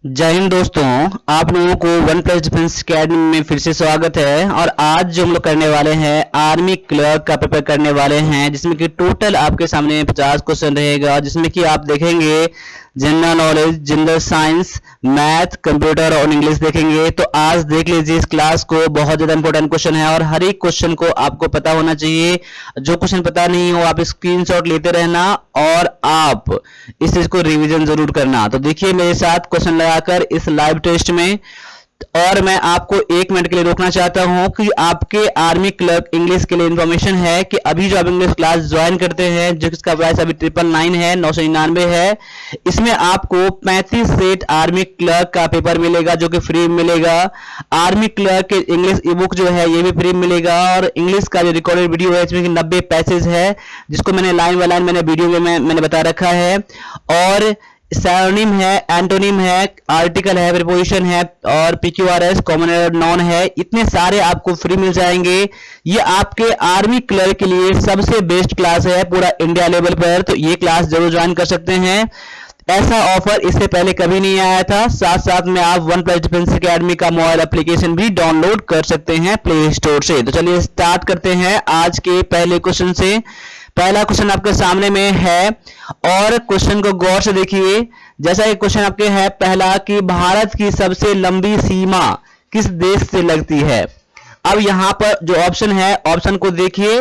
जय हिंद दोस्तों। आप लोगों को वन प्लस डिफेंस अकेडमी में फिर से स्वागत है। और आज जो हम लोग करने वाले हैं आर्मी क्लर्क का पेपर करने वाले हैं, जिसमें कि टोटल आपके सामने 50 क्वेश्चन रहेगा, जिसमें कि आप देखेंगे general knowledge, general science, math, computer और इंग्लिश देखेंगे। तो आज देख लीजिए इस क्लास को, बहुत ज्यादा इंपॉर्टेंट क्वेश्चन है और हर एक क्वेश्चन को आपको पता होना चाहिए। जो क्वेश्चन पता नहीं हो आप स्क्रीनशॉट लेते रहना और आप इस चीज को रिवीजन जरूर करना। तो देखिए मेरे साथ क्वेश्चन लगाकर इस लाइव टेस्ट में, और मैं आपको 1 मिनट के लिए रोकना चाहता हूं कि आपके आर्मी क्लर्क इंग्लिश के लिए इंफॉर्मेशन है कि अभी जो आप इंग्लिश क्लास ज्वाइन करते हैं, जिसका प्राइस अभी 999 है, 999 है, इसमें आपको 35 सेट आर्मी क्लर्क का पेपर मिलेगा जो कि फ्री मिलेगा। आर्मी क्लर्क के इंग्लिश ई बुक जो है ये भी फ्री मिलेगा, और इंग्लिश का जो रिकॉर्डेड वीडियो है इसमें 90 पैसेज है, जिसको मैंने लाइन बाय लाइन मैंने वीडियो में मैंने बता रखा है। और सिनोनिम है, एंटोनिम है, आर्टिकल है, प्रीपोजिशन है और पीक्यूआरएस, कॉमन एरर, नॉन है, इतने सारे आपको फ्री मिल जाएंगे। ये आपके आर्मी क्लर्क के लिए सबसे बेस्ट क्लास है पूरा इंडिया लेवल पर, तो ये क्लास जरूर ज्वाइन कर सकते हैं। ऐसा ऑफर इससे पहले कभी नहीं आया था। साथ साथ में आप वन प्लस डिफेंस अकेडमी का मोबाइल एप्लीकेशन भी डाउनलोड कर सकते हैं प्ले स्टोर से। तो चलिए स्टार्ट करते हैं आज के पहले क्वेश्चन से। पहला क्वेश्चन आपके सामने में है और क्वेश्चन को गौर से देखिए। जैसा कि क्वेश्चन आपके है पहला कि भारत की सबसे लंबी सीमा किस देश से लगती है। अब यहां पर जो ऑप्शन है, ऑप्शन को देखिए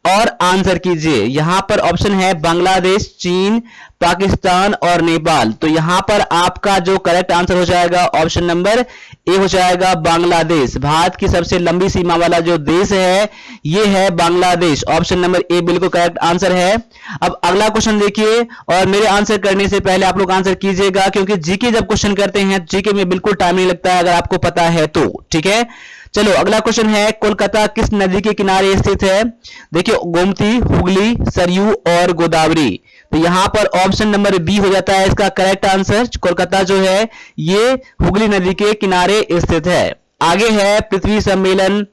और आंसर कीजिए। यहां पर ऑप्शन है बांग्लादेश, चीन, पाकिस्तान और नेपाल। तो यहां पर आपका जो करेक्ट आंसर हो जाएगा ऑप्शन नंबर ए हो जाएगा बांग्लादेश। भारत की सबसे लंबी सीमा वाला जो देश है ये है बांग्लादेश। ऑप्शन नंबर ए बिल्कुल करेक्ट आंसर है। अब अगला क्वेश्चन देखिए, और मेरे आंसर करने से पहले आप लोग आंसर कीजिएगा, क्योंकि जीके जब क्वेश्चन करते हैं जीके में बिल्कुल टाइम नहीं लगता है अगर आपको पता है तो। ठीक है, चलो अगला क्वेश्चन है कोलकाता किस नदी के किनारे स्थित है। देखिए गोमती, हुगली, सरयू और गोदावरी। तो यहां पर ऑप्शन नंबर बी हो जाता है इसका करेक्ट आंसर। कोलकाता जो है ये हुगली नदी के किनारे स्थित है। आगे है पृथ्वी सम्मेलन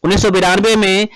1992 में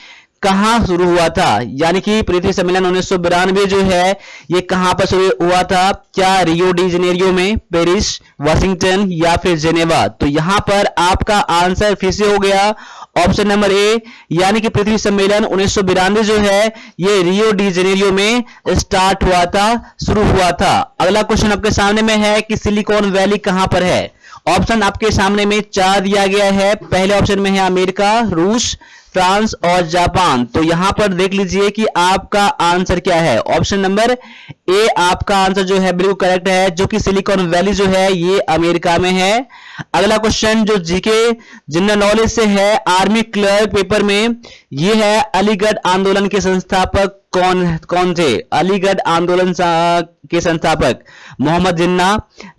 कहां शुरू हुआ था, यानी कि पृथ्वी सम्मेलन 1992 जो है ये कहां पर शुरू हुआ था। क्या रियो डी जनेरियो में, पेरिस, वाशिंगटन या फिर जेनेवा। तो यहां पर आपका आंसर फिर से हो गया ऑप्शन नंबर ए, यानी कि पृथ्वी सम्मेलन 1992 जो है ये रियो डी जनेरियो में स्टार्ट हुआ था, शुरू हुआ था। अगला क्वेश्चन आपके सामने में है कि सिलिकॉन वैली कहां पर है। ऑप्शन आपके सामने में 4 दिया गया है। पहले ऑप्शन में है अमेरिका, रूस, फ्रांस और जापान। तो यहां पर देख लीजिए कि आपका आंसर क्या है। ऑप्शन नंबर ए आपका आंसर जो है बिल्कुल करेक्ट है, जो कि सिलिकॉन वैली जो है ये अमेरिका में है। अगला क्वेश्चन जो जीके जनरल नॉलेज से है आर्मी क्लर्क पेपर में, ये है अलीगढ़ आंदोलन के संस्थापक कौन थे। अलीगढ़ आंदोलन के संस्थापक मोहम्मद जिन्ना,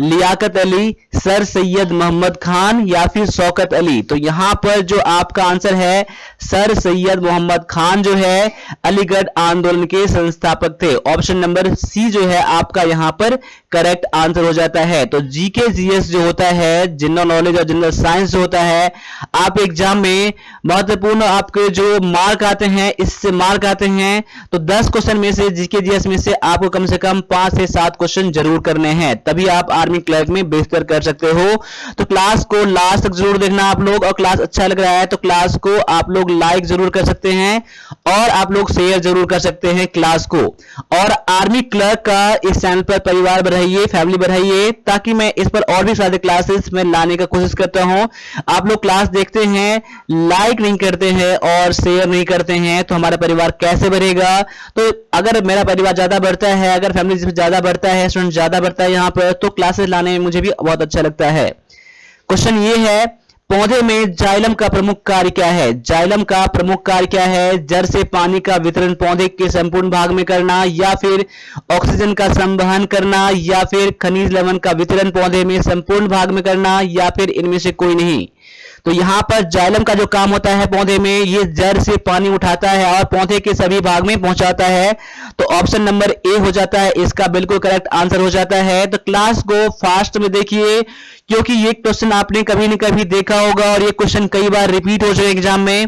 लियाकत अली, सर सैयद मोहम्मद खान या फिर शौकत अली। तो यहां पर जो आपका आंसर है सर सैयद मोहम्मद खान जो है अलीगढ़ आंदोलन के संस्थापक थे। ऑप्शन नंबर सी जो है आपका यहां पर करेक्ट आंसर हो जाता है। तो जीके जीएस जो होता है, जनरल नॉलेज और जनरल साइंस जो होता है, आप एग्जाम में महत्वपूर्ण आपके जो मार्क आते हैं, इससे मार्क आते हैं तो 10 क्वेश्चन में से जीके जीएस में से आपको कम से कम 5 से 7 क्वेश्चन जरूर करने हैं, तभी आप आर्मी क्लर्क में बेहतर कर सकते हो। तो क्लास को लास्ट तक जरूर देखना आप लोग, और क्लास अच्छा लग रहा है तो क्लास को आप लोग लाइक जरूर कर सकते हैं और आप लोग शेयर जरूर कर सकते हैं क्लास को। और आर्मी क्लर्क का इस चैनल पर परिवार बढ़ाइए, फैमिली बढ़ाइए, ताकि मैं इस पर और भी सारे क्लासेस में लाने का कोशिश करता हूं। आप लोग क्लास देखते हैं, लाइक नहीं करते हैं और शेयर नहीं करते हैं तो हमारा परिवार कैसे बढ़ेगा। तो अगर मेरा परिवार ज्यादा बढ़ता है, अगर फैमिली ज्यादा बढ़ता है, स्टूडेंट ज्यादा बढ़ता है यहाँ पर, तो क्लासेस लाने में मुझे भी बहुत अच्छा लगता है। क्वेश्चन ये है पौधे में जाइलम का प्रमुख कार्य क्या है। जाइलम का प्रमुख कार्य क्या है। जड़ से पानी का वितरण पौधे के संपूर्ण भाग में करना, या फिर ऑक्सीजन का संवहन करना, या फिर खनिज लवण का वितरण पौधे में संपूर्ण भाग में करना, या फिर इनमें से कोई नहीं। तो यहां पर जाइलम का जो काम होता है पौधे में, ये जड़ से पानी उठाता है और पौधे के सभी भाग में पहुंचाता है। तो ऑप्शन नंबर ए हो जाता है इसका बिल्कुल करेक्ट आंसर हो जाता है। तो क्लास को फास्ट में देखिए, क्योंकि ये क्वेश्चन आपने कभी न कभी देखा होगा और ये क्वेश्चन कई बार रिपीट हो जाए एग्जाम में।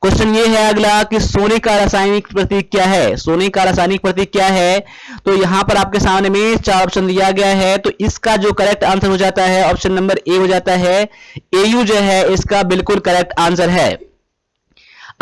क्वेश्चन ये है अगला कि सोने का रासायनिक प्रतीक क्या है। सोने का रासायनिक प्रतीक क्या है, तो यहां पर आपके सामने में 4 ऑप्शन दिया गया है, तो इसका जो करेक्ट आंसर हो जाता है ऑप्शन नंबर ए हो जाता है। एयू जो है इसका बिल्कुल करेक्ट आंसर है।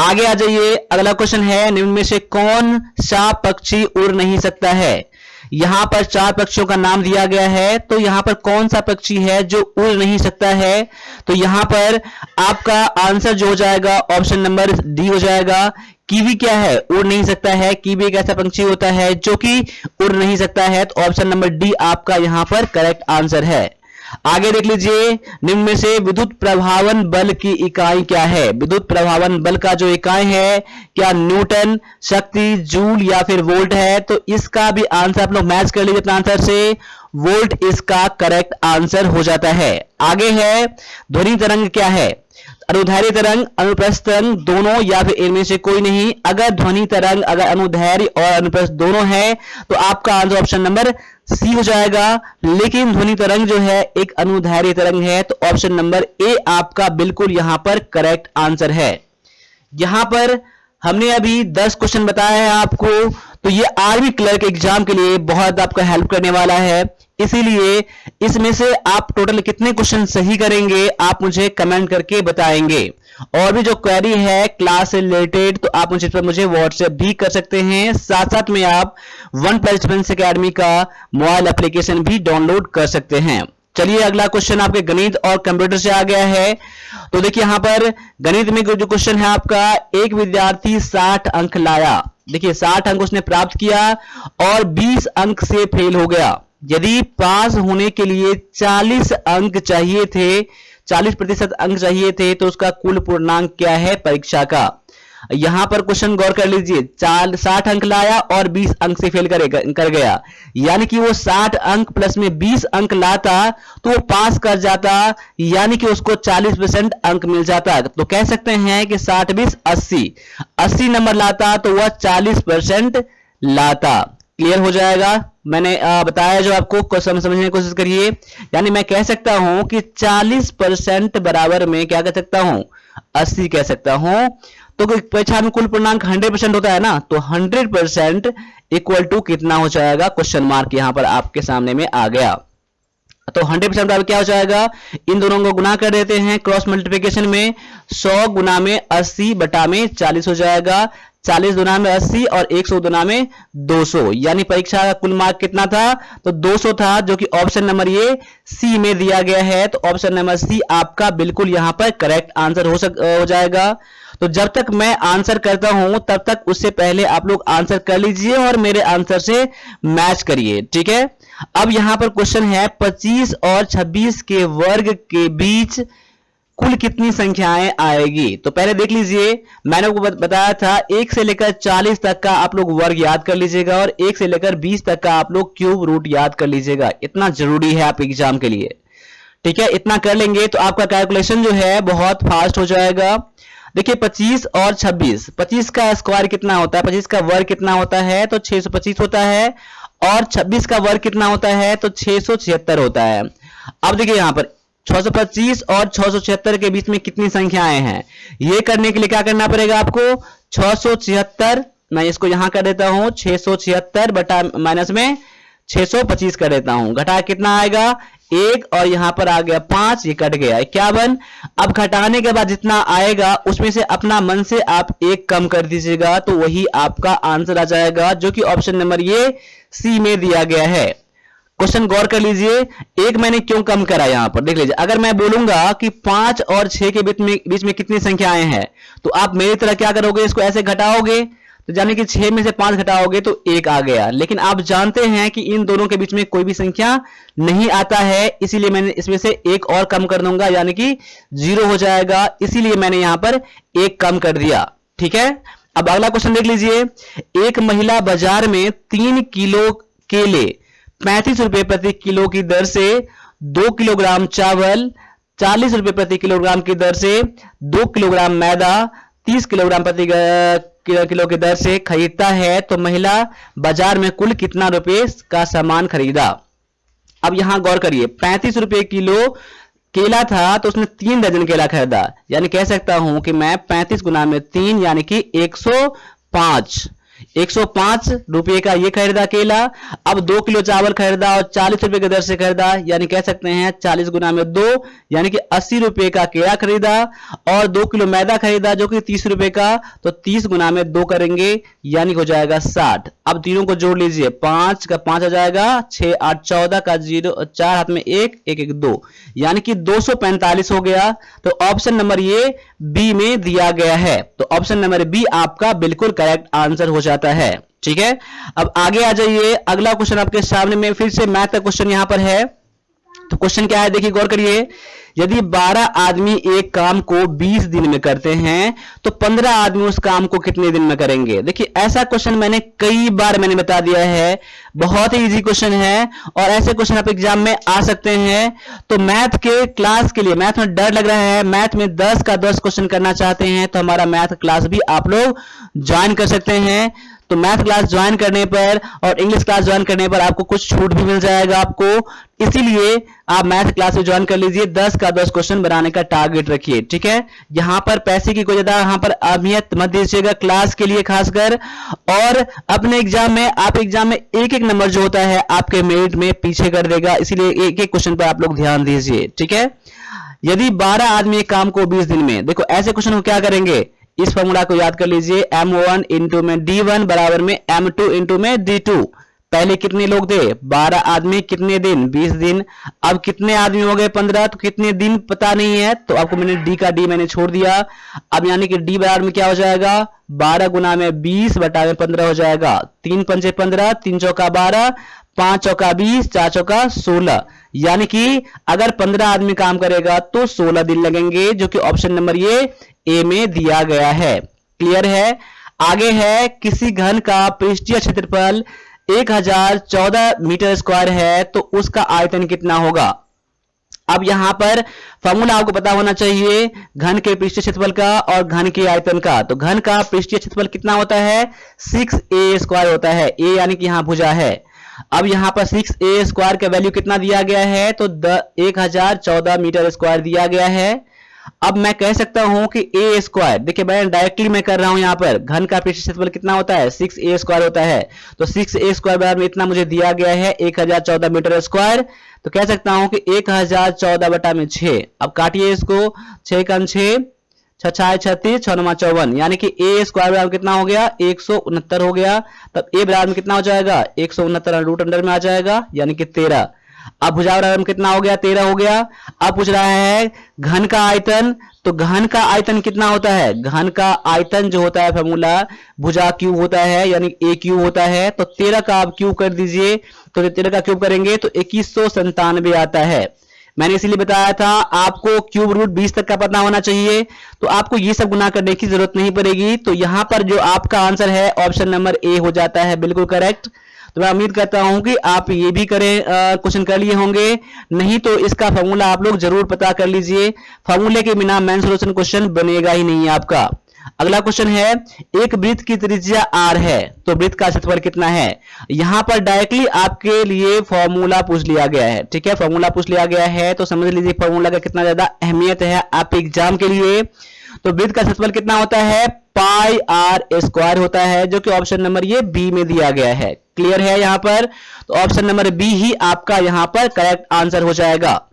आगे आ जाइए, अगला क्वेश्चन है निम्न में से कौन सा पक्षी उड़ नहीं सकता है। यहां पर 4 पक्षियों का नाम दिया गया है, तो यहां पर कौन सा पक्षी है जो उड़ नहीं सकता है, तो यहां पर आपका आंसर जो हो जाएगा ऑप्शन नंबर डी हो जाएगा। कीवी क्या है, उड़ नहीं सकता है। कीवी एक ऐसा पक्षी होता है जो कि उड़ नहीं सकता है, तो ऑप्शन नंबर डी आपका यहां पर करेक्ट आंसर है। आगे देख लीजिए, निम्न में से विद्युत प्रभावन बल की इकाई क्या है। विद्युत प्रभावन बल का जो इकाई है, क्या न्यूटन, शक्ति, जूल या फिर वोल्ट है, तो इसका भी आंसर आप लोग मैच कर लीजिए अपने आंसर से। वोल्ट इसका करेक्ट आंसर हो जाता है। आगे है ध्वनि तरंग क्या है। अनुदैर्ध्य तरंग, अनुप्रस्थ तरंग दोनों या फिर इनमें से कोई नहीं। अगर ध्वनि तरंग अगर अनुदैर्ध्य और अनुप्रस्थ दोनों है तो आपका आंसर ऑप्शन नंबर सी हो जाएगा। लेकिन ध्वनि तरंग जो है एक अनुदैर्ध्य तरंग है, तो ऑप्शन नंबर ए आपका बिल्कुल यहां पर करेक्ट आंसर है। यहां पर हमने अभी 10 क्वेश्चन बताया है आपको, तो ये आर्मी क्लर्क एग्जाम के लिए बहुत आपका हेल्प करने वाला है। इसीलिए इसमें से आप टोटल कितने क्वेश्चन सही करेंगे आप मुझे कमेंट करके बताएंगे। और भी जो क्वेरी है क्लास से रिलेटेड, तो आप मुझे व्हाट्सएप भी कर सकते हैं। साथ साथ में आप वन प्लस डिफेंस एकेडमी का मोबाइल एप्लीकेशन भी डाउनलोड कर सकते हैं। चलिए अगला क्वेश्चन आपके गणित और कंप्यूटर से आ गया है। तो देखिए यहां पर गणित में जो क्वेश्चन है आपका, एक विद्यार्थी 60 अंक लाया। देखिए 60 अंक उसने प्राप्त किया और 20 अंक से फेल हो गया। यदि पास होने के लिए 40 अंक चाहिए थे, 40% अंक चाहिए थे, तो उसका कुल पूर्णांक क्या है परीक्षा का। यहां पर क्वेश्चन गौर कर लीजिए, 60 अंक लाया और 20 अंक से फेल कर गया, यानी कि वो 60 अंक प्लस में 20 अंक लाता तो वो पास कर जाता, यानी कि उसको 40% अंक मिल जाता। तो कह सकते हैं कि 60 20 80 नंबर लाता तो वह 40% लाता। क्लियर हो जाएगा। मैंने बताया जो आपको समझने की कोशिश करिए। यानी मैं कह सकता हूं कि 40% बराबर में क्या कह सकता हूं, 80 कह सकता हूं। तो परीक्षा में कुल पूर्णांक 100% होता है ना, तो 100% इक्वल टू कितना हो जाएगा, क्वेश्चन मार्क यहां पर आपके सामने में आ गया। तो 100% बराबर क्या हो जाएगा, इन दोनों को गुना कर देते हैं क्रॉस मल्टीप्लिकेशन में। 100 गुना में 80 बटा में 40 हो जाएगा। 40 गुना में 80 और 100 गुना में 200, यानी परीक्षा का कुल मार्क कितना था, तो 200 था, जो कि ऑप्शन नंबर ये सी में दिया गया है। तो ऑप्शन नंबर सी आपका बिल्कुल यहां पर करेक्ट आंसर हो जाएगा। तो जब तक मैं आंसर करता हूं तब तक उससे पहले आप लोग आंसर कर लीजिए और मेरे आंसर से मैच करिए, ठीक है। अब यहां पर क्वेश्चन है 25 और 26 के वर्ग के बीच कुल कितनी संख्याएं आएगी। तो पहले देख लीजिए, मैंने आपको बताया था 1 से लेकर 40 तक का आप लोग वर्ग याद कर लीजिएगा और 1 से लेकर 20 तक का आप लोग क्यूब रूट याद कर लीजिएगा। इतना जरूरी है आप एग्जाम के लिए, ठीक है। इतना कर लेंगे तो आपका कैलकुलेशन जो है बहुत फास्ट हो जाएगा। देखिए 25 और 26, 25 का स्क्वायर कितना होता है, 25 का वर्ग कितना होता है, तो 625 होता है। और 26 का वर्ग कितना होता है, तो 676 होता है। अब देखिए यहां पर 625 और 676 के बीच में कितनी संख्याएं हैं, ये करने के लिए क्या करना पड़ेगा आपको, 676, मैं इसको यहां कर देता हूं 676 बटा माइनस में 625 कर देता हूं। घटा कितना आएगा, 1 और यहां पर आ गया 5, ये कट गया 51। अब घटाने के बाद जितना आएगा उसमें से अपना मन से आप 1 कम कर दीजिएगा, तो वही आपका आंसर आ जाएगा, जो कि ऑप्शन नंबर ये सी में दिया गया है। क्वेश्चन गौर कर लीजिए, 1 मैंने क्यों कम करा, यहां पर देख लीजिए। अगर मैं बोलूंगा कि 5 और 6 के बीच में कितनी संख्याएं हैं, तो आप मेरी तरह क्या करोगे, इसको ऐसे घटाओगे, तो यानी कि 6 में से 5 घटाओगे तो 1 आ गया। लेकिन आप जानते हैं कि इन दोनों के बीच में कोई भी संख्या नहीं आता है, इसीलिए मैंने इसमें से 1 और कम कर दूंगा, यानी कि 0 हो जाएगा। इसीलिए मैंने यहां पर 1 कम कर दिया, ठीक है। अब अगला क्वेश्चन देख लीजिए, एक महिला बाजार में 3 किलो केले 35 रुपए प्रति किलो की दर से 2 किलोग्राम चावल 40 रुपए प्रति किलोग्राम की दर से 2 किलोग्राम मैदा 30 किलोग्राम प्रति किलो की दर से खरीदता है, तो महिला बाजार में कुल कितना रुपए का सामान खरीदा। अब यहां गौर करिए, 35 रुपए किलो केला था तो उसने 3 दर्जन केला खरीदा, यानी कह सकता हूं कि मैं 35 गुना में 3 यानी कि 105 रुपए का ये खरीदा केला। अब 2 किलो चावल खरीदा और 40 रुपए की दर से खरीदा, यानी कह सकते हैं 40 गुना में 2 यानी कि 80 रुपए का केला खरीदा। और 2 किलो मैदा खरीदा जो कि 30 रुपए का, तो 30 गुना में 2 करेंगे यानी हो जाएगा 60। अब तीनों को जोड़ लीजिए, 5 का 5 आ जाएगा, 6 8 14 का 0, 4 हाथ में 1 1 1 2 यानी कि 245 हो गया। तो ऑप्शन नंबर ये बी में दिया गया है, तो ऑप्शन नंबर बी आपका बिल्कुल करेक्ट आंसर हो जाता है। ठीक है, अब आगे आ जाइए, अगला क्वेश्चन आपके सामने में फिर से मैथ का क्वेश्चन यहां पर है। तो क्वेश्चन क्या है देखिए, गौर करिए। यदि 12 आदमी एक काम को 20 दिन में करते हैं तो 15 आदमी उस काम को कितने दिन में करेंगे। देखिए ऐसा क्वेश्चन मैंने कई बार बता दिया है, बहुत ही इजी क्वेश्चन है और ऐसे क्वेश्चन आप एग्जाम में आ सकते हैं। तो मैथ के क्लास के लिए, मैथ में डर लग रहा है, मैथ में 10 का 10 क्वेश्चन करना चाहते हैं तो हमारा मैथ क्लास भी आप लोग ज्वाइन कर सकते हैं। तो मैथ क्लास ज्वाइन करने पर और इंग्लिश क्लास ज्वाइन करने पर आपको कुछ छूट भी मिल जाएगा आपको, इसीलिए आप मैथ क्लास में ज्वाइन कर लीजिए। 10 का 10 क्वेश्चन बनाने का टारगेट रखिए। ठीक है, यहां पर पैसे की कोई ज्यादा यहां पर अहमियत मत दीजिएगा क्लास के लिए खासकर, और अपने एग्जाम में आप एग्जाम में एक एक नंबर जो होता है आपके मेरिट में पीछे कर देगा, इसीलिए एक एक क्वेश्चन पर आप लोग ध्यान दीजिए। ठीक है, यदि 12 आदमी एक काम को 20 दिन में, देखो ऐसे क्वेश्चन को क्या करेंगे, इस फॉर्मूला को याद कर लीजिए, m1 इंटू में d1 बराबर में m2 इंटू में d2। पहले कितने लोग थे 12 आदमी, कितने दिन 20 दिन। अब कितने आदमी हो गए 15, तो कितने दिन पता नहीं है, तो आपको मैंने d का d मैंने छोड़ दिया। अब यानी कि d बराबर में क्या हो जाएगा, 12 गुना में 20 बटा में 15 हो जाएगा। 3 पंचे 15, 3 चौका 12, 5 चौका 20, 4 चौका 16, यानी कि अगर 15 आदमी काम करेगा तो 16 दिन लगेंगे, जो कि ऑप्शन नंबर ये ए में दिया गया है। क्लियर है। आगे है, किसी घन का पृष्ठीय क्षेत्रफल 1014 मीटर स्क्वायर है तो उसका आयतन कितना होगा। अब यहां पर फॉर्मूला आपको पता होना चाहिए घन के पृष्ठीय क्षेत्रफल का और घन के आयतन का। तो घन का पृष्ठीय क्षेत्रफल कितना होता है, 6a स्क्वायर होता है, a यानी कि यहां भुजा है। अब यहां पर 6a स्क्वायर का वैल्यू कितना दिया गया है, तो 1014 मीटर स्क्वायर दिया गया है। अब मैं कह सकता हूं कि a स्क्वायर, देखिए मैं डायरेक्टली मैं कर रहा हूं, यहां पर घन का पृष्ठीय क्षेत्रफल कितना होता है, 6a स्क्वायर होता है। तो 6a स्क्वायर बराबर में इतना मुझे दिया गया है 1014 मीटर स्क्वायर। तो कह सकता हूं कि 1014 बटा में 6। अब काटिए इसको, 6 का 6, 6 36, 6 9 54, यानी कि a स्क्वायर बराबर कितना हो गया, 169 हो गया। तब a बराबर में कितना हो जाएगा, 169 रूट अंडर में आ जाएगा, यानी कि 13। अब भुजा बराबर में कितना हो गया, 13 हो गया। अब पूछ रहा है घन का आयतन, तो घन का आयतन कितना होता है, घन का आयतन जो होता है फॉर्मूला भुजा क्यूब होता है, यानी a क्यूब होता है। तो 13 का आप क्यूब कर दीजिए, तो 13 का क्यूब करेंगे तो 2197 आता है। मैंने इसीलिए बताया था आपको क्यूब रूट 20 तक का पता होना चाहिए, तो आपको ये सब गुना करने की जरूरत नहीं पड़ेगी। तो यहां पर जो आपका आंसर है ऑप्शन नंबर ए हो जाता है बिल्कुल करेक्ट। तो मैं उम्मीद करता हूं कि आप ये भी करें, क्वेश्चन कर लिए होंगे, नहीं तो इसका फॉर्मूला आप लोग जरूर पता कर लीजिए। फॉर्मूले के बिना मेन सॉल्यूशन क्वेश्चन बनेगा ही नहीं आपका। अगला क्वेश्चन है, एक वृत्त की त्रिज्या r है तो वृत्त का क्षेत्रफल कितना है। यहां पर डायरेक्टली आपके लिए फॉर्मूला पूछ लिया गया है। ठीक है, फॉर्मूला पूछ लिया गया है तो समझ लीजिए फॉर्मूला का कितना ज्यादा अहमियत है आप एग्जाम के लिए। तो वृत्त का क्षेत्रफल कितना होता है, पाई r स्क्वायर होता है, जो कि ऑप्शन नंबर ये बी में दिया गया है। क्लियर है यहां पर, तो ऑप्शन नंबर बी ही आपका यहां पर करेक्ट आंसर हो जाएगा।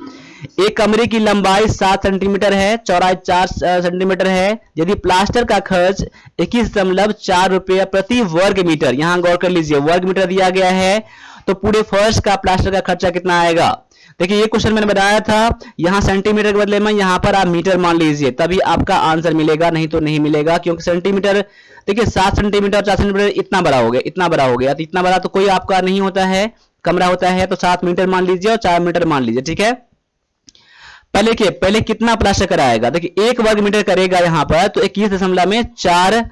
एक कमरे की लंबाई 7 सेंटीमीटर है, चौड़ाई 4 सेंटीमीटर है। यदि प्लास्टर का खर्च 21.4 रुपये प्रति वर्ग मीटर, यहां गौर कर लीजिए वर्ग मीटर दिया गया है, तो पूरे फर्श का प्लास्टर का खर्चा कितना आएगा। देखिए ये क्वेश्चन मैंने बताया था, यहां सेंटीमीटर के बदले में यहां पर आप मीटर मान लीजिए, तभी आपका आंसर मिलेगा, नहीं तो नहीं मिलेगा। क्योंकि सेंटीमीटर, देखिए 7 सेंटीमीटर 4 सेंटीमीटर इतना बड़ा हो गया, इतना बड़ा हो गया, तो इतना बड़ा तो कोई आपका नहीं होता है, कमरा होता है। तो 7 मीटर मान लीजिए और 4 मीटर मान लीजिए। ठीक है, पहले कितना प्लास्टर कराएगा, देखिए 1 वर्ग मीटर करेगा यहां पर, तो 21.4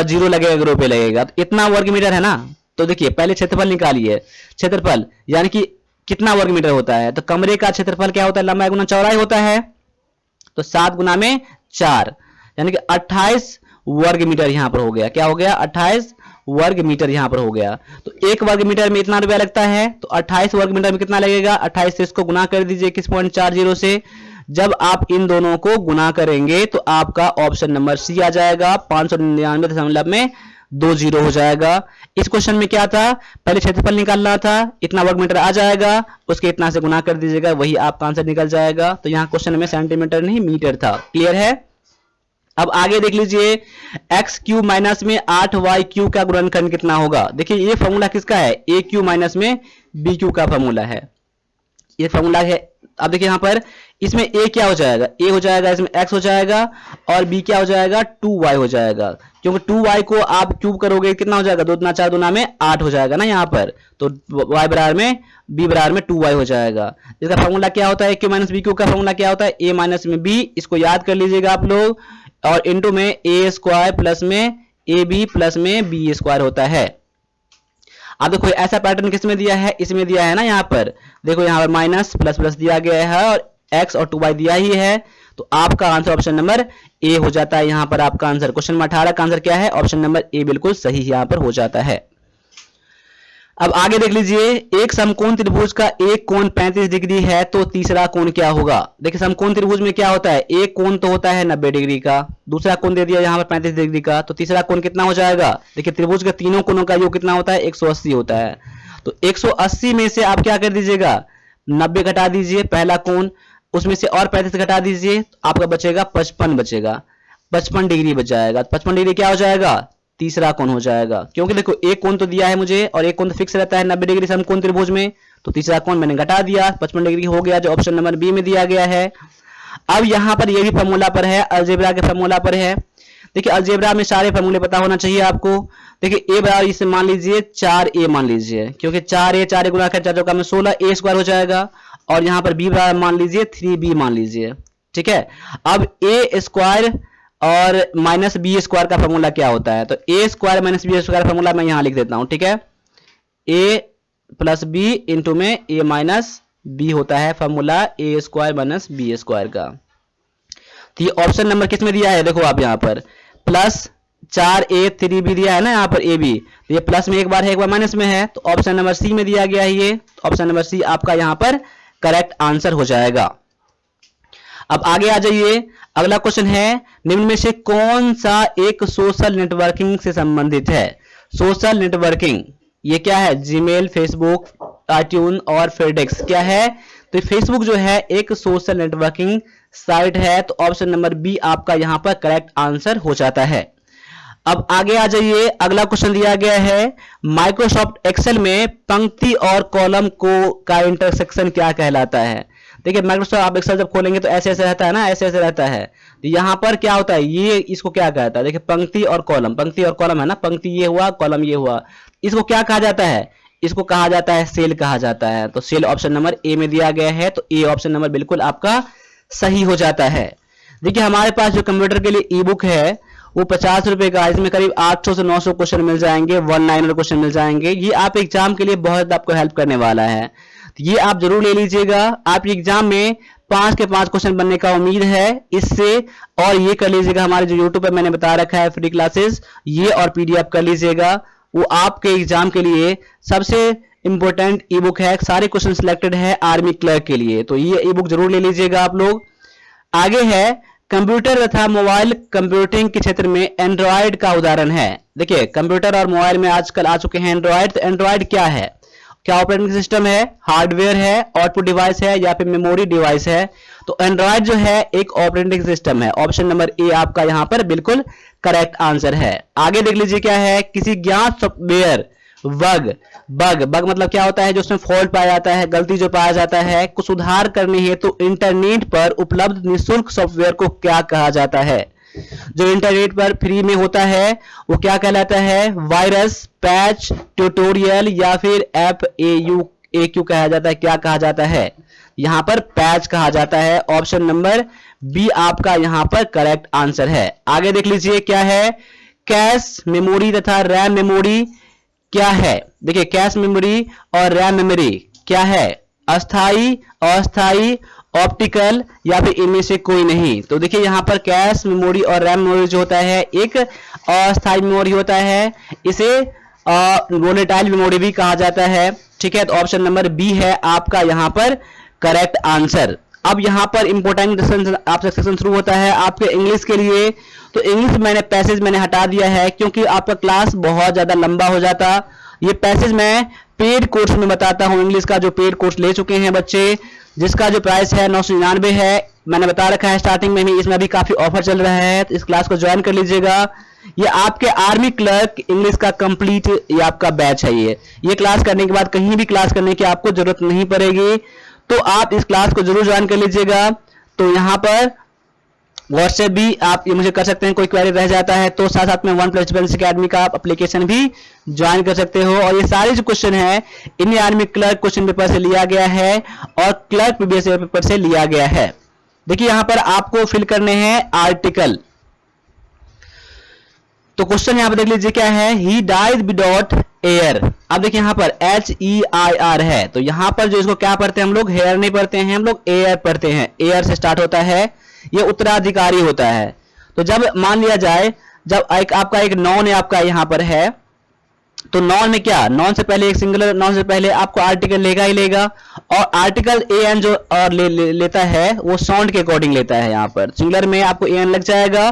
जीरो लगेगा, रुपए लगेगा, तो इतना वर्ग मीटर है ना। तो देखिए पहले क्षेत्रफल निकालिए, क्षेत्रफल यानी कि कितना वर्ग मीटर होता है, तो कमरे का क्षेत्रफल क्या होता है, लंबाई गुना चौड़ाई होता है। तो 7 गुना में 4 यानी कि 28 वर्ग मीटर यहां पर हो गया। क्या हो गया, 28 वर्ग मीटर यहां पर हो गया। तो 1 वर्ग मीटर में इतना रुपया लगता है, तो 28 वर्ग मीटर में कितना लगेगा, 28 से इसको गुना कर दीजिए 21.40 से, जब आप इन दोनों को गुना करेंगे तो आपका ऑप्शन नंबर सी आ जाएगा, 599.20 हो जाएगा। इस क्वेश्चन में क्या था, पहले क्षेत्रफल निकालना था, इतना वर्ग मीटर आ जाएगा, उसके इतना से गुना कर दीजिएगा, वही आपका आंसर निकल जाएगा। तो यहाँ क्वेश्चन में सेंटीमीटर नहीं मीटर था। क्लियर है। अब आगे देख लीजिए, एक्स क्यू माइनस में 8y क्यू का गुणनखंड कितना होगा। देखिए ये फॉर्मूला किसका है, ए क्यू माइनस में बी क्यू का फॉर्मूला है, ये फॉर्मूला है। अब देखिए यहां पर इसमें a क्या हो जाएगा, a हो जाएगा, इसमें x हो जाएगा, और b क्या हो जाएगा, 2y हो जाएगा, क्योंकि 2y को आप क्यूब करोगे कितना हो जाएगा, 2 दूना 4 दूना में 8 हो जाएगा ना यहाँ पर, तो y बराबर में b बराबर में 2y हो जाएगा। इसका फॉर्मूला क्या होता है, a माइनस बी क्यू का फॉर्मूला क्या होता है, a माइनस में b, इसको याद कर लीजिएगा आप लोग, और इंटू में a स्क्वायर प्लस में ab प्लस में b स्क्वायर होता है। अब देखो ऐसा पैटर्न किसमें दिया है, इसमें दिया है ना, यहाँ पर देखो, यहाँ पर माइनस प्लस प्लस दिया गया है और x और 2y दिया ही है, तो आपका आंसर ऑप्शन नंबर ए हो जाता है। यहाँ पर आपका आंसर क्वेश्चन नंबर 18 का आंसर क्या है, ऑप्शन नंबर ए बिल्कुल सही यहाँ पर हो जाता है। अब आगे देख लीजिए, एक समकोण त्रिभुज का एक कोण 35 डिग्री है तो तीसरा कोण क्या होगा। देखिए समकोण त्रिभुज में क्या होता है, एक कोण तो होता है 90 डिग्री का, दूसरा कोण दे दिया यहाँ पर 35 डिग्री का, तो तीसरा कोण कितना हो जाएगा। देखिए त्रिभुज के तीनों कोणों का योग कितना होता है, 180 होता है, तो 180 में से आप क्या कर दीजिएगा, 90 घटा दीजिए पहला कोण, उसमें से और 35 घटा दीजिए, आपका बचेगा 55 बचेगा, 55 डिग्री बच जाएगा। 55 डिग्री क्या हो जाएगा, तीसरा कोण हो जाएगा, क्योंकि देखो एक कोण तो दिया है मुझे और एक कोण तो फिक्स रहता है 90 डिग्री समकोण त्रिभुज में, तो तीसरा कोण मैंने घटा दिया, 55 डिग्री हो गया, जो ऑप्शन नंबर बी में दिया गया है। अब यहां पर ये भी फॉर्मूला पर है, अलजेब्रा के फॉर्मूला पर है। देखिए अलजेब्रा में सारे फॉर्मूले पता होना चाहिए आपको। देखिए ए बराबर इसे मान लीजिए 4a मान लीजिए, क्योंकि 4a गुणा कर 4 चौका में 16, a स्क्वायर हो जाएगा, और यहाँ पर b बराबर मान लीजिए 3b मान लीजिए, ठीक है। अब a स्क्वायर और माइनस बी स्क्वायर का फॉर्मूला क्या होता है, तो a square minus b square formula मैं यहां लिख देता हूं, ठीक है। ए प्लस बी इंटू में ए माइनस बी होता है फॉर्मूला ए स्क्वायर माइनस बी स्क्वायर का। तो ये ऑप्शन नंबर किस में दिया है, देखो आप यहां पर प्लस 4a 3b दिया है ना, यहाँ पर ए बी, तो ये प्लस में एक बार है एक बार माइनस में है, तो ऑप्शन नंबर सी में दिया गया है ये, ऑप्शन नंबर सी आपका यहाँ पर करेक्ट आंसर हो जाएगा। अब आगे आ जाइए, अगला क्वेश्चन है, निम्न में से कौन सा एक सोशल नेटवर्किंग से संबंधित है। सोशल नेटवर्किंग ये क्या है, जीमेल, फेसबुक, आईट्यून और फेडेक्स क्या है, तो फेसबुक जो है एक सोशल नेटवर्किंग साइट है, तो ऑप्शन नंबर बी आपका यहां पर करेक्ट आंसर हो जाता है। अब आगे आ जाइए, अगला क्वेश्चन दिया गया है, माइक्रोसॉफ्ट एक्सेल में पंक्ति और कॉलम को का इंटरसेक्शन क्या कहलाता है। देखिए माइक्रोसॉफ्ट आप एक्सेल जब खोलेंगे तो ऐसे ऐसे रहता है ना, ऐसे ऐसे रहता है, तो यहाँ पर क्या होता है, ये इसको क्या कहता है, देखिए पंक्ति और कॉलम, पंक्ति और कॉलम है ना, पंक्ति ये हुआ कॉलम ये हुआ, इसको क्या कहा जाता है, इसको कहा जाता है सेल कहा जाता है, तो सेल ऑप्शन नंबर ए में दिया गया है, तो ए ऑप्शन नंबर बिल्कुल आपका सही हो जाता है। देखिए हमारे पास जो कंप्यूटर के लिए ई बुक है वो 50 रुपए का, इसमें करीब 800 से 900 क्वेश्चन मिल जाएंगे, 1-लाइनर क्वेश्चन मिल जाएंगे, ये आप एग्जाम के लिए बहुत आपको हेल्प करने वाला है, तो ये आप जरूर ले लीजिएगा। आप एग्जाम में 5 के 5 क्वेश्चन बनने का उम्मीद है इससे, और ये कर लीजिएगा हमारे जो यूट्यूब पे मैंने बता रखा है फ्री क्लासेस, ये और पीडीएफ कर लीजिएगा, वो आपके एग्जाम के लिए सबसे इंपॉर्टेंट ई बुक है, सारे क्वेश्चन सिलेक्टेड है आर्मी क्लर्क के लिए, तो ये ई बुक जरूर ले लीजिएगा आप लोग। आगे है, कंप्यूटर तथा मोबाइल कंप्यूटिंग के क्षेत्र में एंड्रॉयड का उदाहरण है। देखिए कंप्यूटर और मोबाइल में आजकल आ चुके हैं एंड्रॉयड, तो एंड्रॉयड क्या है, क्या ऑपरेटिंग सिस्टम है, हार्डवेयर है, आउटपुट डिवाइस है, या फिर मेमोरी डिवाइस है, तो एंड्रॉयड जो है एक ऑपरेटिंग सिस्टम है, ऑप्शन नंबर ए आपका यहां पर बिल्कुल करेक्ट आंसर है। आगे देख लीजिए क्या है, किसी ज्ञात सॉफ्टवेयर बग मतलब क्या होता है, जो उसमें फॉल्ट पाया जाता है, गलती जो पाया जाता है, को सुधार करने हेतु तो इंटरनेट पर उपलब्ध निःशुल्क सॉफ्टवेयर को क्या कहा जाता है। जो इंटरनेट पर फ्री में होता है वो क्या कहलाता है, वायरस, पैच, ट्यूटोरियल, या फिर FAQ कहा जाता है, क्या कहा जाता है, यहां पर पैच कहा जाता है, ऑप्शन नंबर बी आपका यहां पर करेक्ट आंसर है। आगे देख लीजिए क्या है, कैश मेमोरी तथा रैम मेमोरी क्या है। देखिए कैश मेमोरी और रैम मेमोरी क्या है, अस्थाई, अस्थाई, ऑप्टिकल, या फिर इनमें से कोई नहीं। तो देखिए यहाँ पर कैश मेमोरी और रैम मेमोरी जो होता है एक अस्थाई मेमोरी होता है, इसे वोलेटाइल मेमोरी भी कहा जाता है, ठीक है, तो ऑप्शन नंबर बी है आपका यहाँ पर करेक्ट आंसर। अब यहाँ पर इंपॉर्टेंट आपसे सेक्शन शुरू होता है आपके इंग्लिश के लिए। तो इंग्लिश मैंने पैसेज मैंने हटा दिया है क्योंकि आपका क्लास बहुत ज्यादा लंबा हो जाता। ये पैसेज मैं पेड कोर्स में बताता हूँ, इंग्लिश का जो पेड कोर्स ले चुके हैं बच्चे, जिसका जो प्राइस है 999 है। मैंने बता रखा है स्टार्टिंग में ही, इसमें अभी काफी ऑफर चल रहा है, तो इस क्लास को ज्वाइन कर लीजिएगा। ये आपके आर्मी क्लर्क इंग्लिश का कंप्लीट ये आपका बैच है। ये क्लास करने के बाद कहीं भी क्लास करने की आपको जरूरत नहीं पड़ेगी, तो आप इस क्लास को जरूर ज्वाइन कर लीजिएगा। तो यहाँ पर व्हाट्सएप भी आप ये मुझे कर सकते हैं, कोई क्वेरी रह जाता है तो साथ साथ में वन प्लस डिफेंस अकेडमी का आप एप्लीकेशन भी ज्वाइन कर सकते हो। और ये सारे जो क्वेश्चन है Indian army clerk question paper से लिया गया है और क्लर्क प्रीवियस पेपर से लिया गया है। देखिए यहाँ पर आपको फिल करने हैं आर्टिकल। तो क्वेश्चन यहाँ पर देख लीजिए क्या है, ही डाइड विदाउट एयर। अब देखिए यहाँ पर HEIR है, तो यहाँ पर जो इसको क्या पढ़ते हैं हम लोग, हेयर नहीं पढ़ते हैं हम लोग, एयर पढ़ते हैं। एयर से स्टार्ट होता है, ये उत्तराधिकारी होता है। तो जब मान लिया जाए जब आपका एक नॉन है आपका यहाँ पर है, तो नॉन में क्या, नॉन से पहले एक सिंगुलर नॉन से पहले आपको आर्टिकल लेगा ही लेगा। और आर्टिकल AN जो और लेता है वो साउंड के अकॉर्डिंग लेता है। यहाँ पर सिंगुलर में आपको AN लग जाएगा।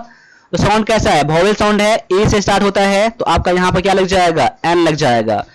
तो साउंड कैसा है, वोवेल साउंड है, ए से स्टार्ट होता है, तो आपका यहाँ पर क्या लग जाएगा, एन लग जाएगा।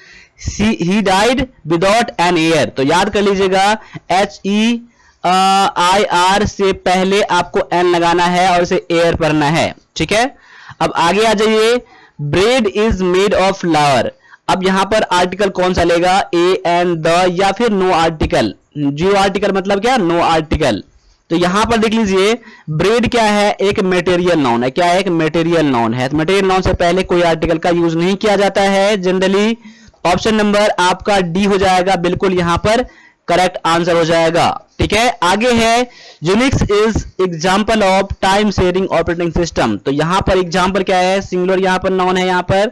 He died without an air, तो याद कर लीजिएगा HEIR से पहले आपको एन लगाना है और इसे एयर पढ़ना है, ठीक है। अब आगे आ जाइए, bread is made of flower. अब यहां पर आर्टिकल कौन सा लेगा, ए एंड द या फिर नो आर्टिकल। जीरो आर्टिकल मतलब क्या, नो आर्टिकल। तो यहां पर देख लीजिए ब्रेड क्या है, एक मेटेरियल नाउन है। क्या है, एक मेटेरियल नाउन है। तो मेटेरियल नाउन से पहले कोई आर्टिकल का यूज नहीं किया जाता है जनरली। ऑप्शन नंबर आपका डी हो जाएगा, बिल्कुल यहां पर करेक्ट आंसर हो जाएगा, ठीक है। आगे है, Unix is example of time sharing operating system. तो यहां पर एग्जांपल क्या है, सिंगुलर यहां पर नाउन है यहां पर,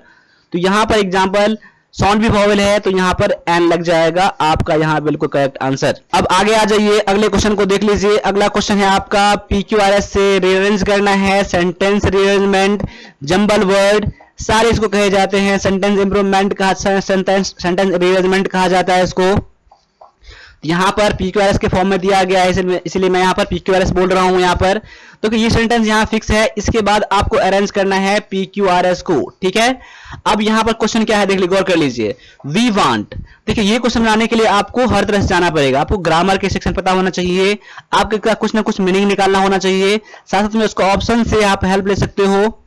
तो यहां पर एग्जांपल साउंड भी वोवेल है, तो यहां पर एन लग जाएगा, आपका यहां बिल्कुल करेक्ट आंसर। अब आगे आ जाइए, अगले क्वेश्चन को देख लीजिए। अगला क्वेश्चन है आपका PQRS से रीअरेंज करना है, सेंटेंस रीअरेंजमेंट, जंबल वर्ड, सारे इसको कहे जाते हैं। सेंटेंस इंप्रूवमेंट कहा, सेंटेंस रीअरेंजमेंट कहा जाता है इसको। यहां पर PQRS के फॉर्म में दिया गया है, इसलिए मैं यहां पर PQRS बोल रहा हूं यहां पर। तो ये सेंटेंस यहां फिक्स है, इसके बाद आपको अरेंज करना है PQRS को, ठीक है। अब यहां पर क्वेश्चन क्या है, देख लीजिए, गौर कर लीजिए। वी वांट, देखिए ये क्वेश्चन बनाने के लिए आपको हर तरह से जाना पड़ेगा। आपको ग्रामर के सेक्शन पता होना चाहिए, आपके कुछ ना कुछ मीनिंग निकालना होना चाहिए, साथ साथ में उसको ऑप्शन से आप हेल्प ले सकते हो,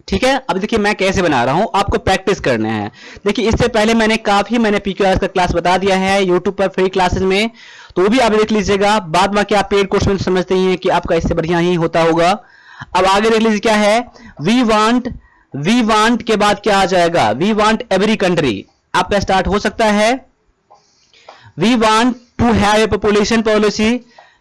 ठीक है। अब देखिए मैं कैसे बना रहा हूं, आपको प्रैक्टिस करने हैं। देखिए इससे पहले मैंने PQRS का क्लास बता दिया है यूट्यूब पर फ्री क्लासेस में, तो वो भी आप देख लीजिएगा। बाद में क्या आप पेड कोर्स में समझते ही हैं कि आपका इससे बढ़िया ही होता होगा। अब आगे देख लीजिए क्या है, वी वांट के बाद क्या आ जाएगा, वी वांट एवरी कंट्री आपका स्टार्ट हो सकता है। We want to have a population policy,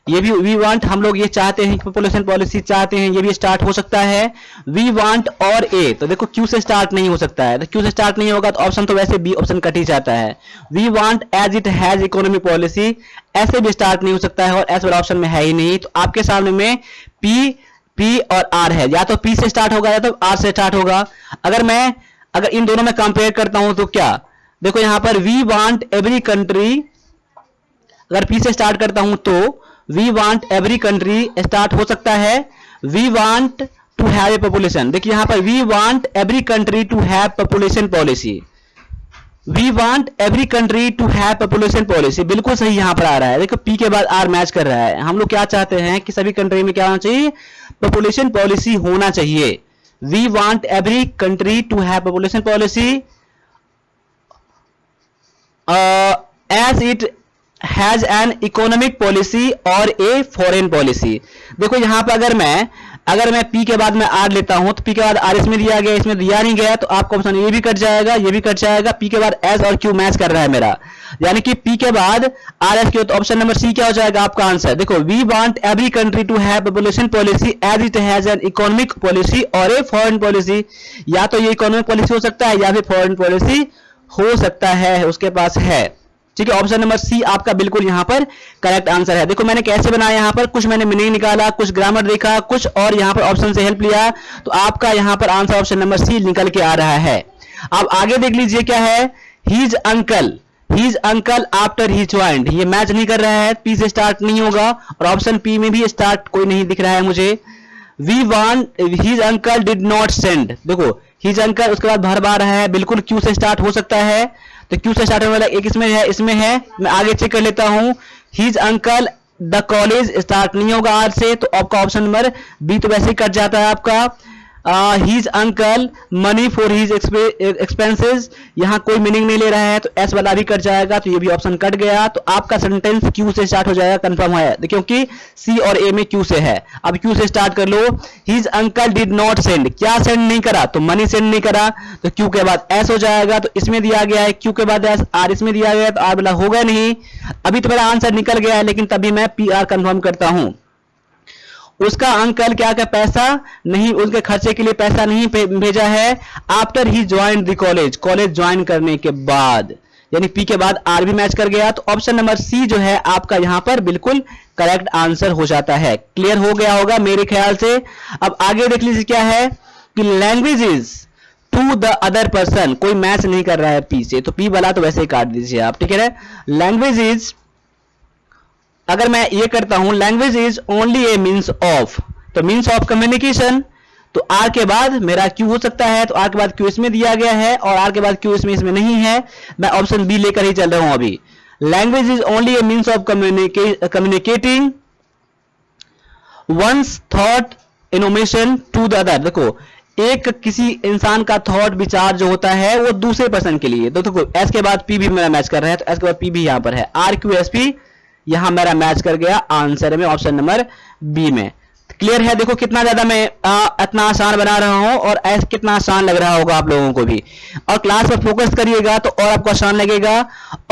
ये भी वी वांट, हम लोग ये चाहते हैं, पॉपुलेशन पॉलिसी चाहते हैं, ये भी स्टार्ट हो सकता है। वी वांट और ए, तो देखो क्यू से स्टार्ट नहीं हो सकता है, तो क्यू से स्टार्ट नहीं होगा तो ऑप्शन तो वैसे बी ऑप्शन कट ही जाता है। We want as it has economy policy, ऐसे भी स्टार्ट नहीं हो सकता है और एस वाला ऑप्शन में है ही नहीं। तो आपके सामने में पी और आर है, या तो पी से स्टार्ट होगा या तो आर से स्टार्ट होगा। अगर इन दोनों में कंपेयर करता हूं तो क्या, देखो यहां पर वी वांट एवरी कंट्री, अगर पी से स्टार्ट करता हूं तो we want every country start हो सकता है। We want to have a population, देखिए यहां पर we want every country to have population policy, we want every country to have population policy, बिल्कुल सही यहां पर आ रहा है। देखो पी के बाद आर मैच कर रहा है। हम लोग क्या चाहते हैं कि सभी कंट्री में क्या होना चाहिए, पॉपुलेशन पॉलिसी होना चाहिए। We want every country to have population policy as it has an economic policy और ए फॉरेन पॉलिसी। देखो यहां पर अगर मैं पी के बाद में आर लेता हूं तो पी के बाद आर इसमें दिया गया, इसमें दिया नहीं गया, तो आपका ऑप्शन ये भी कट जाएगा, ये भी कट जाएगा। पी के बाद एस और क्यू मैच कर रहा है मेरा, यानी कि पी के बाद आर एस क्यू, तो ऑप्शन नंबर सी क्या हो जाएगा आपका आंसर। देखो we want every country to have population policy as it has an economic policy और ए फॉरेन पॉलिसी, या तो ये इकोनॉमिक पॉलिसी हो सकता है या फिर फॉरेन पॉलिसी हो सकता है, उसके पास है, ठीक है। ऑप्शन नंबर सी आपका बिल्कुल यहां पर करेक्ट आंसर है। देखो मैंने कैसे बनाया, यहां पर कुछ मैंने मीनिंग निकाला, कुछ ग्रामर देखा, कुछ और यहां पर ऑप्शन से हेल्प लिया, तो आपका यहां पर आंसर ऑप्शन नंबर सी निकल के आ रहा है। अब आगे देख लीजिए क्या है, his uncle, His uncle after he joined, ये मैच नहीं कर रहा है, P से स्टार्ट नहीं होगा और ऑप्शन P में भी स्टार्ट कोई नहीं दिख रहा है मुझे। We want his uncle did not send, देखो his uncle उसके बाद भर रहा है, बिल्कुल Q से स्टार्ट हो सकता है, तो Q से स्टार्ट होने वाला एक इसमें है, मैं आगे चेक कर लेता हूँ। His uncle the college start नहीं होगा आज से, तो आपका ऑप्शन नंबर बी तो वैसे ही कट जाता है आपका। His uncle money for his expenses, यहाँ कोई मीनिंग नहीं ले रहा है, तो एस वाला भी कट जाएगा, तो ये भी ऑप्शन कट गया। तो आपका सेंटेंस क्यू से स्टार्ट हो जाएगा, कंफर्म है, क्योंकि सी और ए में क्यू से है। अब क्यू से स्टार्ट कर लो। His uncle did not send, क्या सेंड नहीं करा, तो मनी सेंड नहीं करा, तो क्यू के बाद एस हो जाएगा, तो इसमें दिया गया है क्यू के बाद एस, आर इसमें दिया गया है, तो आर वाला होगा नहीं। अभी तो मेरा आंसर निकल गया है, लेकिन तभी मैं पी आर कंफर्म करता हूं। उसका अंकल क्या पैसा नहीं, उनके खर्चे के लिए पैसा नहीं भेजा है। After he join the college, college join करने के बाद, यानी पी के बाद आर भी मैच कर गया, तो ऑप्शन नंबर सी जो है आपका यहां पर बिल्कुल करेक्ट आंसर हो जाता है। क्लियर हो गया होगा मेरे ख्याल से। अब आगे देख लीजिए क्या है कि languages to the other person, कोई मैच नहीं कर रहा है पी से, तो पी वाला तो वैसे ही काट दीजिए आप, ठीक है। लैंग्वेजेस, अगर मैं ये करता हूं language is only a means of, तो मीन्स ऑफ कम्युनिकेशन, तो आर के बाद मेरा क्यू हो सकता है, तो आर के बाद क्यू इसमें दिया गया है और आर के बाद क्यू इसमें नहीं है, मैं ऑप्शन बी लेकर ही चल रहा हूं अभी। Language is only a means of communicating one's thought information to the other, देखो एक किसी इंसान का थॉट विचार जो होता है वो दूसरे पर्सन के लिए, तो देखो एस के बाद पी भी मेरा मैच कर रहा है, तो एस के बाद पी भी यहां पर है, आर क्यू एस पी यहां मेरा मैच कर गया आंसर में ऑप्शन नंबर बी में। क्लियर है, देखो कितना ज्यादा मैं इतना आसान बना रहा हूं और ऐसा कितना आसान लग रहा होगा आप लोगों को भी। और क्लास पर फोकस करिएगा तो और आपको आसान लगेगा,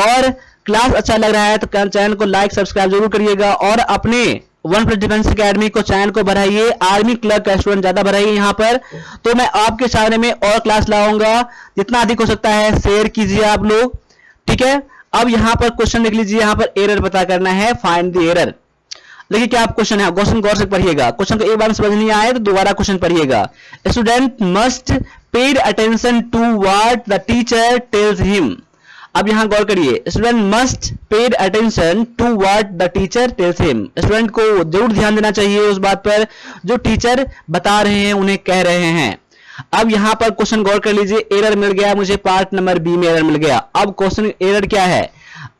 और क्लास अच्छा लग रहा है तो चैनल को लाइक सब्सक्राइब जरूर करिएगा, और अपने वन प्लस डिफेंस एकेडमी को चैनल को बढ़ाइए, आर्मी क्लर्क का स्टूडेंट ज्यादा बढ़ाइए यहाँ पर, तो मैं आपके सामने में और क्लास लाऊंगा, जितना अधिक हो सकता है शेयर कीजिए आप लोग, ठीक है। अब यहां पर क्वेश्चन लिख लीजिए, यहां पर एरर पता करना है, फाइंड द एरर। देखिए क्या आप क्वेश्चन है, क्वेश्चन गौर से पढ़िएगा, क्वेश्चन को एक बार समझ नहीं आए तो दोबारा क्वेश्चन पढ़िएगा। Student must paid attention to what the teacher tells him, अब यहां गौर करिए, student must paid attention to what the teacher tells him, student को जरूर ध्यान देना चाहिए उस बात पर जो टीचर बता रहे हैं, उन्हें कह रहे हैं। अब यहां पर क्वेश्चन गौर कर लीजिए, एरर मिल गया मुझे, पार्ट नंबर बी में एरर मिल गया। अब क्वेश्चन एरर क्या है,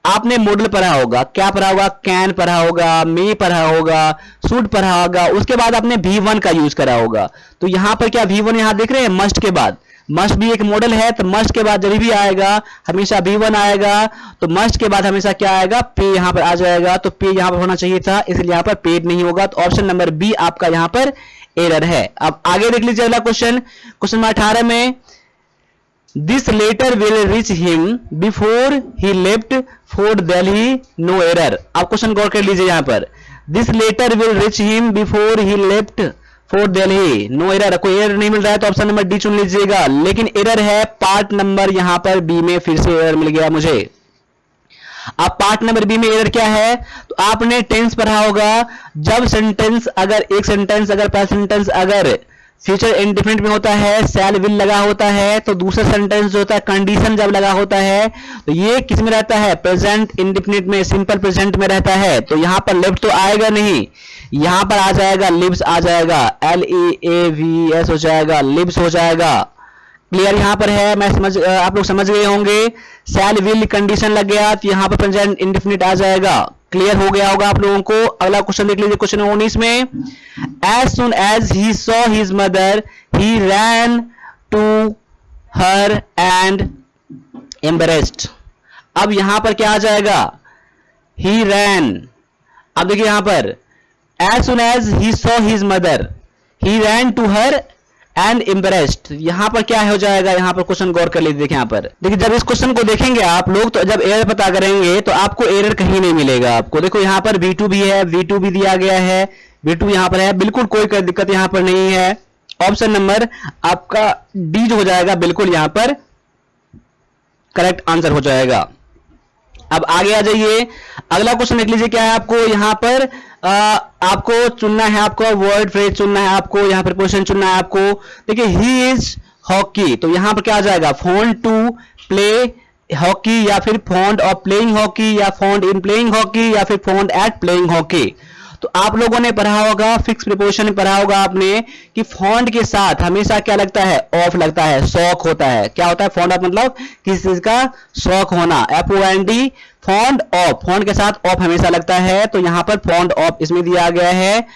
आपने मॉडल पढ़ा होगा, क्या पढ़ा होगा, कैन पढ़ा होगा, मे पढ़ा होगा, शुड पढ़ा होगा, उसके बाद आपने V1 का यूज करा होगा, तो यहां पर क्या V1 यहां देख रहे हैं, मस्ट के बाद, मस्ट भी एक मॉडल है, तो मस्ट के बाद जब भी आएगा हमेशा V1 आएगा, तो मस्ट के बाद हमेशा क्या आएगा, पे यहां पर आ जाएगा, तो पे यहां पर होना चाहिए था, इसलिए यहां पर पेड नहीं होगा, तो ऑप्शन नंबर बी आपका यहां पर एरर है। अब आगे देख लीजिए अगला क्वेश्चन, क्वेश्चन नंबर 18 में, this letter will reach him before he left for Delhi, no error. आप क्वेश्चन गौर कर लीजिए यहां पर, this letter will reach him before he left for Delhi, no error, कोई एरर नहीं मिल रहा है, तो ऑप्शन नंबर डी चुन लीजिएगा, लेकिन एरर है पार्ट नंबर यहां पर बी में, फिर से एरर मिल गया मुझे। अब पार्ट नंबर बी में एरर क्या है, तो आपने टेंस पढ़ा होगा, जब सेंटेंस अगर एक सेंटेंस अगर पहला सेंटेंस अगर फ्यूचर इंडेफिनिट में होता है, शैल विल लगा होता है, तो दूसरा सेंटेंस जो होता है कंडीशन जब लगा होता है, तो ये किस में रहता है, प्रेजेंट इंडेफिनिट में, सिंपल प्रेजेंट में रहता है, तो यहां पर लेफ्ट तो आएगा नहीं, यहां पर आ जाएगा लिव्स आ जाएगा, LEAVS हो जाएगा, लिव्स हो जाएगा। क्लियर यहां पर है, मैं आप लोग समझ गए होंगे, शैल विल कंडीशन लग गया तो यहां पर प्रेजेंट इंडेफिनिट आ जाएगा। क्लियर हो गया होगा आप लोगों को। अगला क्वेश्चन देख लीजिए, क्वेश्चन 19 में, as soon as he saw his mother he ran to her and embraced, अब यहां पर क्या आ जाएगा, ही रैन, अब देखिए यहां पर as soon as he saw his mother he ran to her and embraced, यहां पर क्या हो जाएगा, यहां पर क्वेश्चन गौर कर लीजिए, देखिए यहां पर देखिए, जब इस क्वेश्चन को देखेंगे आप लोग तो जब एरर पता करेंगे तो आपको एरर कहीं नहीं मिलेगा आपको। देखो यहां पर V2 भी है, V2 भी दिया गया है, V2 यहां पर है, बिल्कुल कोई दिक्कत यहां पर नहीं है, ऑप्शन नंबर आपका डी जो हो जाएगा बिल्कुल यहां पर करेक्ट आंसर हो जाएगा। अब आगे आ जाइए, अगला क्वेश्चन देख लीजिए क्या है, आपको यहां पर आपको चुनना है, आपको वर्ड फ्रेज चुनना है, आपको यहां पर क्वेश्चन चुनना है आपको। देखिए ही इज हॉकी, तो यहां पर क्या आ जाएगा, फोन टू प्ले हॉकी, या फिर फॉन्ड ऑफ प्लेइंग हॉकी, या फॉन्ड इन प्लेइंग हॉकी, या फिर फॉन्ड एट प्लेइंग हॉकी। तो आप लोगों ने पढ़ा होगा, फिक्स प्रीपोजिशन में पढ़ा होगा आपने कि फॉन्ड के साथ हमेशा क्या लगता है, ऑफ लगता है, शौक होता है। क्या होता है फॉन्ड ऑफ, मतलब किसी चीज का शौक होना, FOND, फॉन्ड ऑफ, फॉन्ड के साथ ऑफ हमेशा लगता है। तो यहां पर फॉन्ड ऑफ इसमें दिया गया है।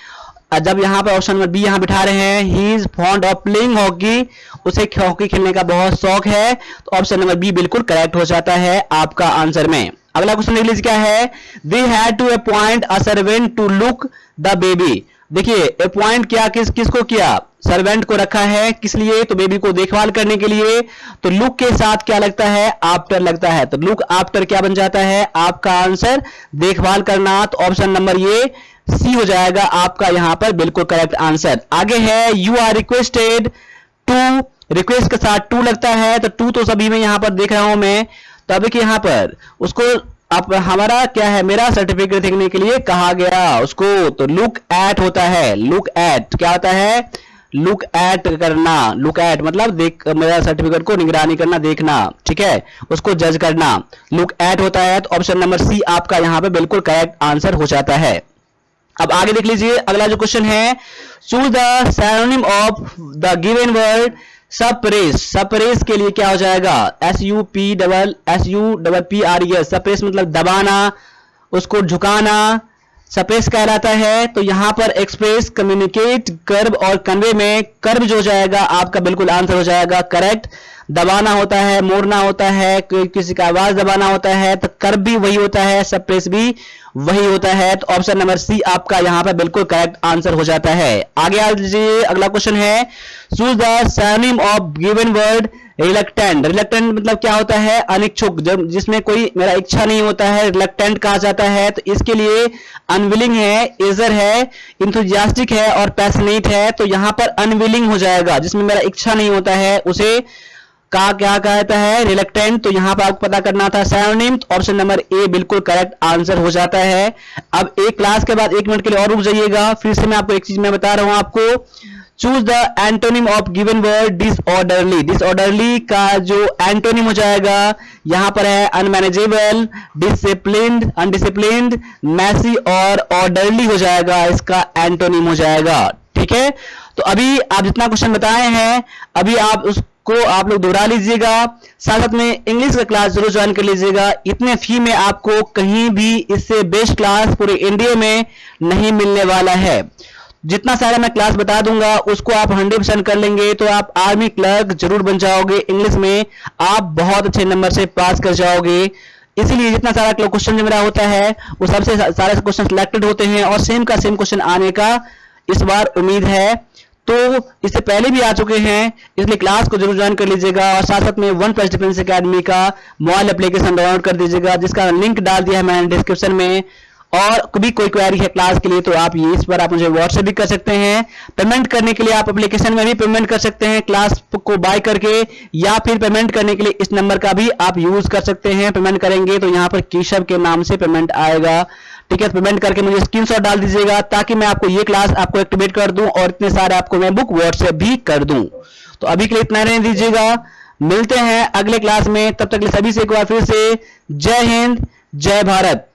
जब यहाँ पर ऑप्शन नंबर बी यहाँ बिठा रहे हैं, he is fond of playing hockey, उसे हॉकी खेलने का बहुत शौक है, तो ऑप्शन नंबर बी बिल्कुल करेक्ट हो जाता है आपका आंसर में। अगला क्वेश्चन देख लीजिए क्या है, they had to appoint a servant to look the baby. देखिए अपॉइंट किया, किसको किया, सर्वेंट को रखा है, किस लिए, तो बेबी को देखभाल करने के लिए। तो लुक के साथ क्या लगता है, आफ्टर लगता है, तो लुक आफ्टर क्या बन जाता है आपका आंसर, देखभाल करना। तो ऑप्शन नंबर ये सी हो जाएगा आपका यहां पर बिल्कुल करेक्ट आंसर। आगे है, you are requested to, request के साथ टू लगता है, तो टू तो सभी में यहां पर देख रहा हूं मैं। तो अब यहां पर उसको अब हमारा क्या है, मेरा सर्टिफिकेट देखने के लिए कहा गया उसको, तो लुक एट होता है, लुक एट क्या होता है, लुक एट करना, लुक एट मतलब देख, मेरा सर्टिफिकेट को निगरानी करना, देखना, ठीक है, उसको जज करना, लुक एट होता है। तो ऑप्शन नंबर सी आपका यहां पे बिल्कुल करेक्ट आंसर हो जाता है। अब आगे देख लीजिए अगला जो क्वेश्चन है, choose the synonym of the given word suppress. Suppress के लिए क्या हो जाएगा, SUPPRES, सप्रेस मतलब दबाना, उसको झुकाना, सप्रेस कहलाता है। तो यहां पर एक्सप्रेस, कम्युनिकेट, कर्व और कन्वे में कर्व जो हो जाएगा आपका बिल्कुल आंसर हो जाएगा करेक्ट। दबाना होता है, मोड़ना होता है, किसी का आवाज दबाना होता है, तो कर्व भी वही होता है, सप्रेस भी वही होता है। तो ऑप्शन नंबर सी आपका यहां पर बिल्कुल करेक्ट आंसर हो जाता है। आगे आ लीजिए अगला क्वेश्चन है, choose the synonym of given word reluctant. Reluctant मतलब क्या होता है, अनिच्छुक, जब जिसमें कोई मेरा इच्छा नहीं होता है, रिलक्टेंट कहा जाता है। तो इसके लिए अनविलिंग है, एजर है, इंथुजियास्टिक है और पैशनेट है। तो यहां पर अनविलिंग हो जाएगा, जिसमें मेरा इच्छा नहीं होता है, उसे क्या कहता है, रिलक्टेंट। तो यहां पर आपको पता करना था सिनोनिम, तो ऑप्शन नंबर ए बिल्कुल करेक्ट आंसर हो जाता है। अब एक क्लास के बाद 1 मिनट के लिए और रुक जाइएगा, फिर से मैं आपको एक चीज मैं बता रहा हूं आपको, choose the antonym of given word disorderly. Disorderly का जो एंटोनिम हो जाएगा यहां पर है अनमैनेजेबल, डिसिप्लिन्ड, अनडिसिप्लिन्ड, मैसी और ऑर्डरली हो जाएगा, इसका एंटोनिम हो जाएगा, ठीक है। तो अभी आप जितना क्वेश्चन बताए हैं अभी आप उसको आप लोग दोहरा लीजिएगा, साथ में इंग्लिश का क्लास जरूर ज्वाइन कर लीजिएगा। इतने फी में आपको कहीं भी इससे बेस्ट क्लास पूरे इंडिया में नहीं मिलने वाला है। जितना सारा मैं क्लास बता दूंगा उसको आप 100% कर लेंगे तो आप आर्मी क्लर्क जरूर बन जाओगे, इंग्लिश में आप बहुत अच्छे नंबर से पास कर जाओगे। इसीलिए जितना सारा क्वेश्चन जो मेरा होता है वो सबसे सारे क्वेश्चन सिलेक्टेड होते हैं और सेम का सेम क्वेश्चन आने का इस बार उम्मीद है। तो इससे पहले भी आ चुके हैं, इसलिए क्लास को जरूर ज्वाइन कर लीजिएगा और साथ साथ में वन प्लस डिफेंस एकेडमी का मोबाइल एप्लीकेशन डाउनलोड कर दीजिएगा, जिसका लिंक डाल दिया है मैंने डिस्क्रिप्शन में। और कभी कोई क्वेरी है क्लास के लिए तो आप ये इस पर आप मुझे व्हाट्सएप भी कर सकते हैं। पेमेंट करने के लिए आप एप्लीकेशन में भी पेमेंट कर सकते हैं क्लास को बाय करके, या फिर पेमेंट करने के लिए इस नंबर का भी आप यूज कर सकते हैं। पेमेंट करेंगे तो यहाँ पर केशव के नाम से पेमेंट आएगा, ठीक है। पेमेंट करके मुझे स्क्रीनशॉट डाल दीजिएगा ताकि मैं आपको ये क्लास आपको एक्टिवेट कर दूं और इतने सारे आपको मैं बुक व्हाट्सएप भी कर दूं। तो अभी के लिए इतना रहने दीजिएगा, मिलते हैं अगले क्लास में, तब तक के लिए सभी से एक बार फिर से जय हिंद जय भारत।